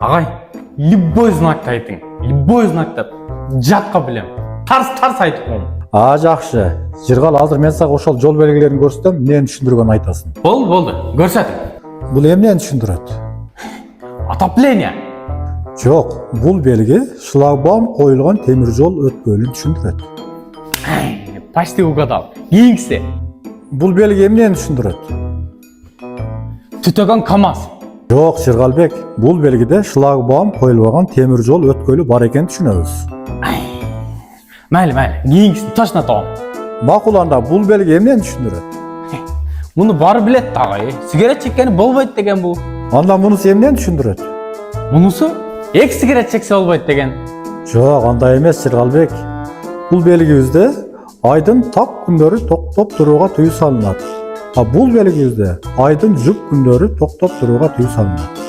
Ағай, любой знакты айтың. Любой знакты жатқа білем. Тарс айтып қоғым. Жақшы. Жырғал, азыр мен саған ошол жол белгилерин көрсөтөм, эмнени түшүндүргөнүн айтасың. Болды. Көрсетің. Бул эмнени түшүндүрөт? Отопление. Жок, бул белги шлагбаум коюлган темир жол өткөлүн түшүндүрөт. Почти угадал. Кийинкиси. Бул белги эмнени түшүндүрөт? Түтөгөн КамАЗ. Жок, Жыргалбек, бул белгиде шлагбаум коюлбаган темир жол өткөлү бар экенин түшүнөбүз. Майли. Кийинкисин точно тоғым. Макул, анда бул белги эмнени түшүндүрөт? Муну бары билет ағай. Сигарет чеккени болбойт деген бул. Анда мунусу эмнени түшүндүрөт? Мунусу эки сигарет чексе болбойт деген. Жок, андай эмес, Жыргалбек. Бул белгибизде айдын так күндөрү токтоп турууга тыюу салынат. Бул белгибизде айдын жүк күндөрү токтоп турууга тыюу салынат.